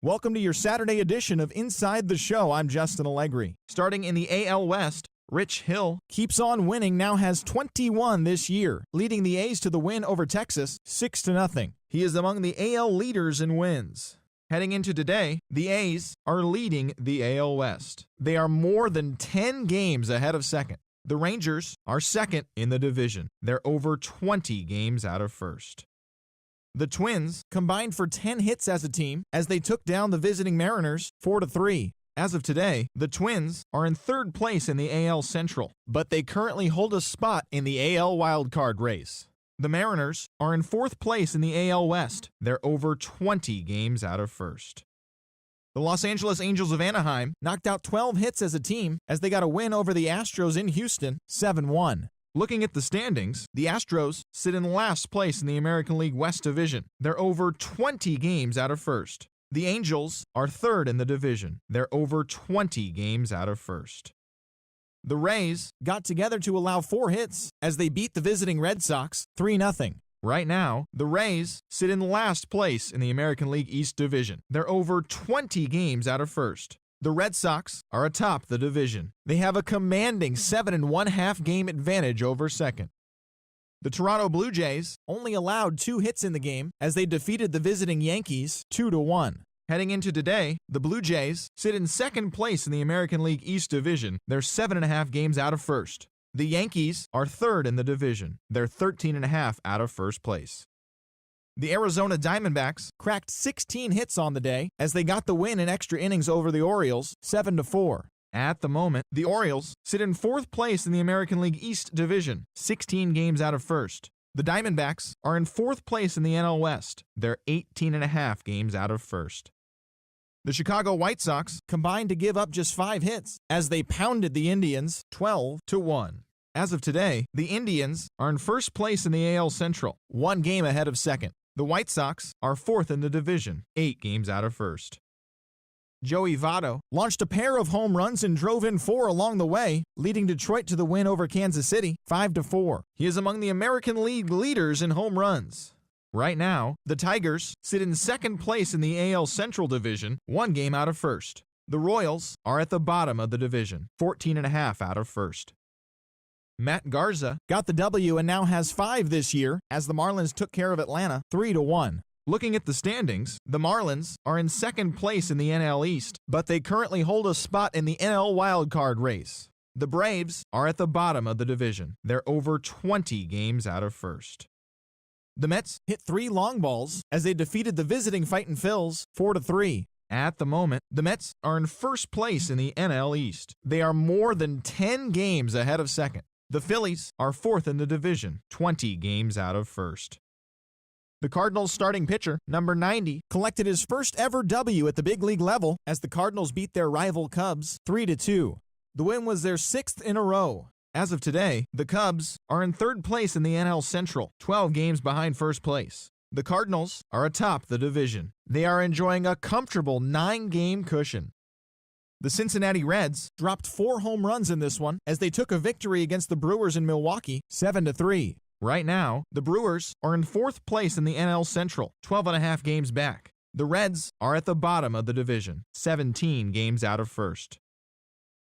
Welcome to your Saturday edition of Inside the Show. I'm Justin Allegri. Starting in the AL West, Rich Hill keeps on winning, now has 21 this year, leading the A's to the win over Texas 6-0. He is among the AL leaders in wins. Heading into today, the A's are leading the AL West. They are more than 10 games ahead of second. The Rangers are second in the division. They're over 20 games out of first. The Twins combined for 10 hits as a team as they took down the visiting Mariners 4-3. As of today, the Twins are in third place in the AL Central, but they currently hold a spot in the AL wildcard race. The Mariners are in fourth place in the AL West. They're over 20 games out of first. The Los Angeles Angels of Anaheim knocked out 12 hits as a team as they got a win over the Astros in Houston 7-1. Looking at the standings, the Astros sit in last place in the American League West Division. They're over 20 games out of first. The Angels are third in the division. They're over 20 games out of first. The Rays got together to allow 4 hits as they beat the visiting Red Sox 3-0. Right now, the Rays sit in last place in the American League East Division. They're over 20 games out of first. The Red Sox are atop the division. They have a commanding 7.5 game advantage over second. The Toronto Blue Jays only allowed 2 hits in the game as they defeated the visiting Yankees 2-1. Heading into today, the Blue Jays sit in second place in the American League East Division. They're 7.5 games out of first. The Yankees are third in the division. They're 13.5 out of first place. The Arizona Diamondbacks cracked 16 hits on the day as they got the win in extra innings over the Orioles 7-4. At the moment, the Orioles sit in fourth place in the American League East Division, 16 games out of first. The Diamondbacks are in fourth place in the NL West. They're 18.5 games out of first. The Chicago White Sox combined to give up just 5 hits as they pounded the Indians 12-1. As of today, the Indians are in first place in the AL Central, 1 game ahead of second. The White Sox are fourth in the division, 8 games out of first. Joey Votto launched a pair of home runs and drove in 4 along the way, leading Detroit to the win over Kansas City 5-4. He is among the American League leaders in home runs. Right now, the Tigers sit in second place in the AL Central Division, 1 game out of first. The Royals are at the bottom of the division, 14.5 out of first. Matt Garza got the W and now has 5 this year as the Marlins took care of Atlanta 3-1. Looking at the standings, the Marlins are in second place in the NL East, but they currently hold a spot in the NL wildcard race. The Braves are at the bottom of the division. They're over 20 games out of first. The Mets hit 3 long balls as they defeated the visiting Fightin' Phils 4-3. At the moment, the Mets are in first place in the NL East. They are more than 10 games ahead of second. The Phillies are fourth in the division, 20 games out of first. The Cardinals starting pitcher, number 90, collected his first ever W at the big league level as the Cardinals beat their rival Cubs 3-2. The win was their 6th in a row. As of today, the Cubs are in third place in the NL Central, 12 games behind first place. The Cardinals are atop the division. They are enjoying a comfortable 9-game cushion. The Cincinnati Reds dropped 4 home runs in this one as they took a victory against the Brewers in Milwaukee 7-3. Right now, the Brewers are in fourth place in the NL Central, 12.5 games back. The Reds are at the bottom of the division, 17 games out of first.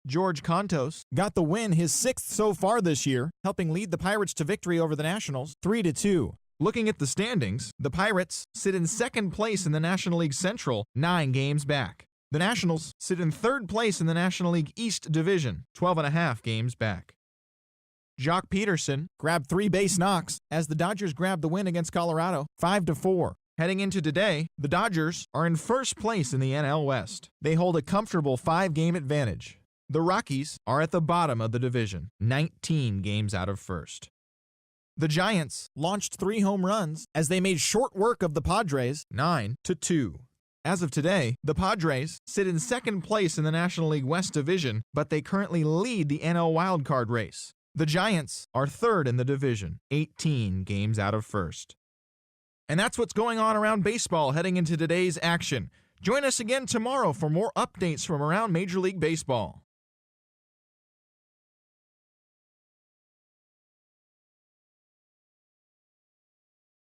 George Kontos got the win, his 6th so far this year, helping lead the Pirates to victory over the Nationals 3-2. Looking at the standings, the Pirates sit in second place in the National League Central, 9 games back. The Nationals sit in third place in the National League East Division, 12.5 games back. Jock Peterson grabbed 3 base knocks as the Dodgers grabbed the win against Colorado 5-4. Heading into today, the Dodgers are in first place in the NL West. They hold a comfortable 5-game advantage. The Rockies are at the bottom of the division, 19 games out of first. The Giants launched 3 home runs as they made short work of the Padres 9-2. As of today, the Padres sit in second place in the National League West Division, but they currently lead the NL wildcard race. The Giants are third in the division, 18 games out of first. And that's what's going on around baseball heading into today's action. Join us again tomorrow for more updates from around Major League Baseball.